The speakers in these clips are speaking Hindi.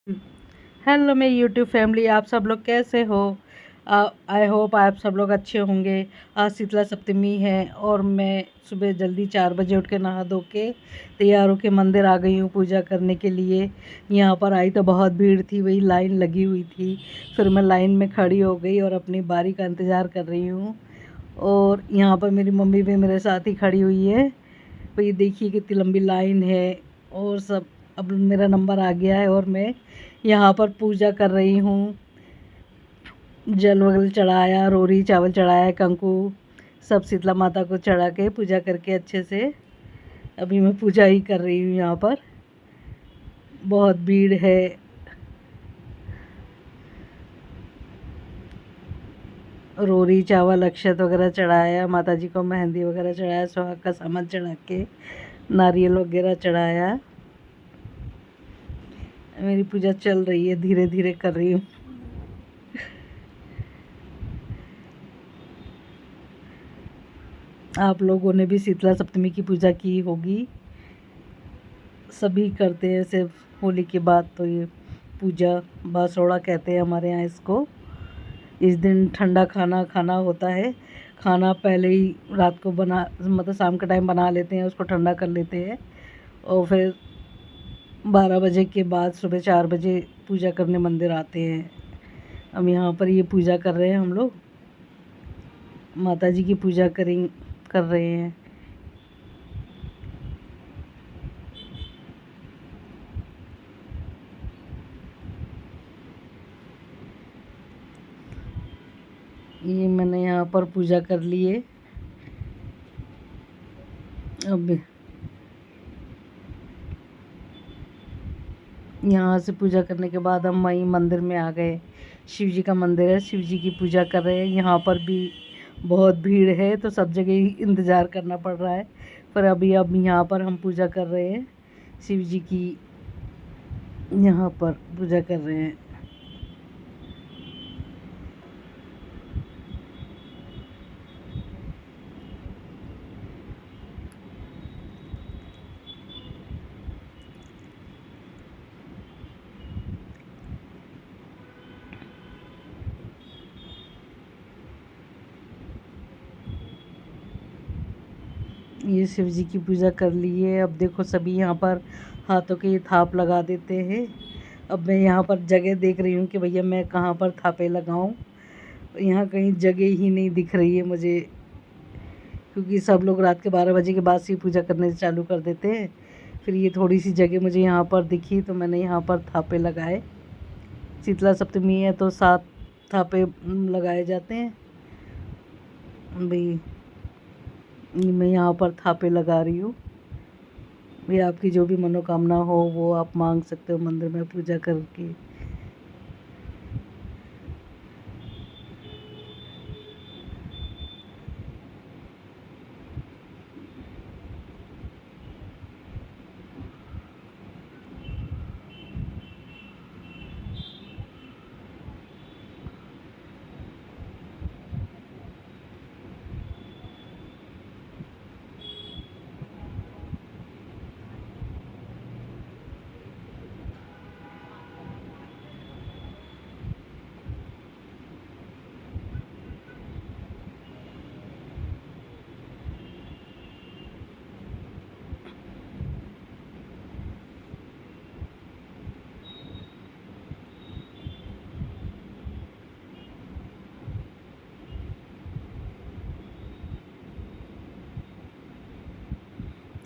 हेलो मेरी यूट्यूब फैमिली, आप सब लोग कैसे हो। आई होप आप सब लोग अच्छे होंगे। आज शीतला सप्तमी है और मैं सुबह जल्दी 4 बजे उठ के नहा धो के तैयार होके मंदिर आ गई हूँ पूजा करने के लिए। यहाँ पर आई तो बहुत भीड़ थी, वही लाइन लगी हुई थी। फिर मैं लाइन में खड़ी हो गई और अपनी बारी का इंतज़ार कर रही हूँ। और यहाँ पर मेरी मम्मी भी मेरे साथ ही खड़ी हुई है। तो ये देखिए कितनी लंबी लाइन है और सब। अब मेरा नंबर आ गया है और मैं यहाँ पर पूजा कर रही हूँ। जल वगल चढ़ाया, रोरी चावल चढ़ाया, कंकु सब शीतला माता को चढ़ा के पूजा करके अच्छे से अभी मैं पूजा ही कर रही हूँ। यहाँ पर बहुत भीड़ है। रोरी चावल अक्षत वगैरह चढ़ाया, माता जी को मेहंदी वगैरह चढ़ाया, सुहाग का सामान चढ़ा के नारियल वगैरह चढ़ाया। मेरी पूजा चल रही है, धीरे धीरे कर रही हूँ। आप लोगों ने भी शीतला सप्तमी की पूजा की होगी, सभी करते हैं। सिर्फ होली के बाद तो ये पूजा बासोड़ा कहते हैं हमारे यहाँ इसको। इस दिन ठंडा खाना खाना होता है। खाना पहले ही रात को बना, मतलब शाम के टाइम बना लेते हैं, उसको ठंडा कर लेते हैं और फिर 12 बजे के बाद सुबह 4 बजे पूजा करने मंदिर आते हैं। हम यहाँ पर ये पूजा कर रहे हैं, हम लोग माता जी की पूजा कर रहे हैं। ये मैंने यहाँ पर पूजा कर ली है। अब यहाँ से पूजा करने के बाद हम वहीं मंदिर में आ गए। शिव जी का मंदिर है, शिव जी की पूजा कर रहे हैं। यहाँ पर भी बहुत भीड़ है तो सब जगह ही इंतज़ार करना पड़ रहा है। पर अभी अब यहाँ पर हम पूजा कर रहे हैं शिव जी की, यहाँ पर पूजा कर रहे हैं। ये शिव जी की पूजा कर ली है। अब देखो सभी यहाँ पर हाथों के ये थाप लगा देते हैं। अब मैं यहाँ पर जगह देख रही हूँ कि भैया मैं कहाँ पर थापे लगाऊँ। यहाँ कहीं जगह ही नहीं दिख रही है मुझे, क्योंकि सब लोग रात के 12 बजे के बाद से पूजा करने चालू कर देते हैं। फिर ये थोड़ी सी जगह मुझे यहाँ पर दिखी तो मैंने यहाँ पर थापे लगाए। शीतला सप्तमी है तो 7 थापे लगाए जाते हैं भाई। मैं यहाँ पर थापे लगा रही हूँ भाई। आपकी जो भी मनोकामना हो वो आप मांग सकते हो मंदिर में पूजा करके।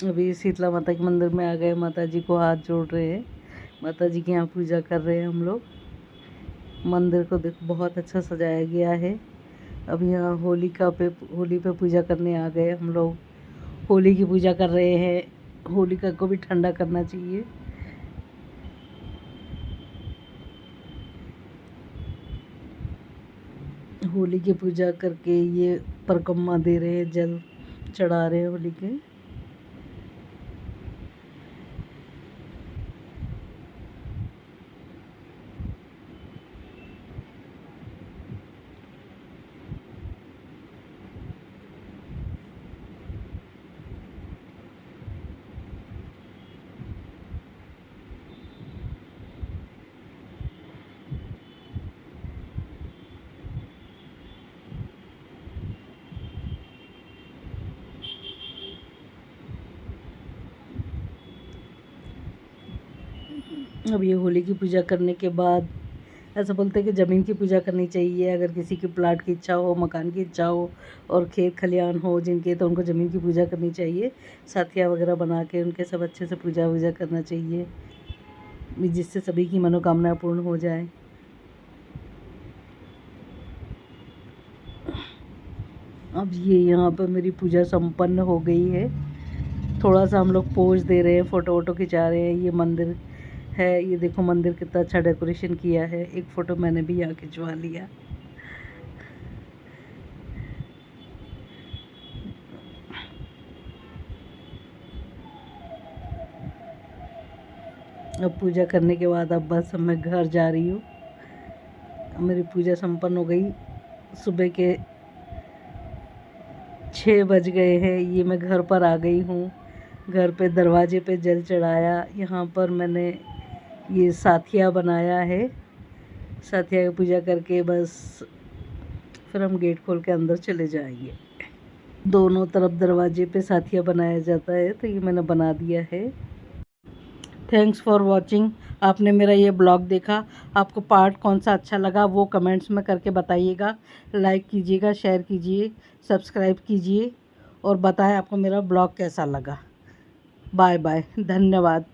अभी शीतला माता के मंदिर में आ गए, माता जी को हाथ जोड़ रहे हैं, माता जी के यहाँ पूजा कर रहे हैं हम लोग। मंदिर को देखो बहुत अच्छा सजाया गया है। अब यहाँ होली पे पूजा करने आ गए हम लोग। होली की पूजा कर रहे हैं। होलिका को भी ठंडा करना चाहिए। होली की पूजा करके ये परिक्रमा दे रहे हैं, जल चढ़ा रहे हैं होली के। अब ये होली की पूजा करने के बाद ऐसा बोलते हैं कि ज़मीन की पूजा करनी चाहिए। अगर किसी की प्लाट की इच्छा हो, मकान की इच्छा हो और खेत खलिहान हो जिनके, तो उनको ज़मीन की पूजा करनी चाहिए। साथिया वगैरह बना के उनके सब अच्छे से पूजा वूजा करना चाहिए, जिससे सभी की मनोकामना पूर्ण हो जाए। अब ये यहाँ पर मेरी पूजा संपन्न हो गई है। थोड़ा सा हम लोग पोज दे रहे हैं, फ़ोटो वोटो खिंचा रहे हैं। ये मंदिर है, ये देखो मंदिर कितना अच्छा डेकोरेशन किया है। एक फ़ोटो मैंने भी यहाँ खिंचवा लिया। अब पूजा करने के बाद अब बस मैं घर जा रही हूँ। मेरी पूजा संपन्न हो गई। सुबह के 6 बज गए हैं। ये मैं घर पर आ गई हूँ। घर पे दरवाजे पे जल चढ़ाया। यहाँ पर मैंने ये साथिया बनाया है। साथिया की पूजा करके बस फिर हम गेट खोल के अंदर चले जाएंगे। दोनों तरफ दरवाजे पे साथिया बनाया जाता है, तो ये मैंने बना दिया है। Thanks for watching. आपने मेरा ये ब्लॉग देखा, आपको पार्ट कौन सा अच्छा लगा वो कमेंट्स में करके बताइएगा। लाइक कीजिएगा, शेयर कीजिए, सब्सक्राइब कीजिए और बताएं आपको मेरा ब्लॉग कैसा लगा। बाय बाय, धन्यवाद।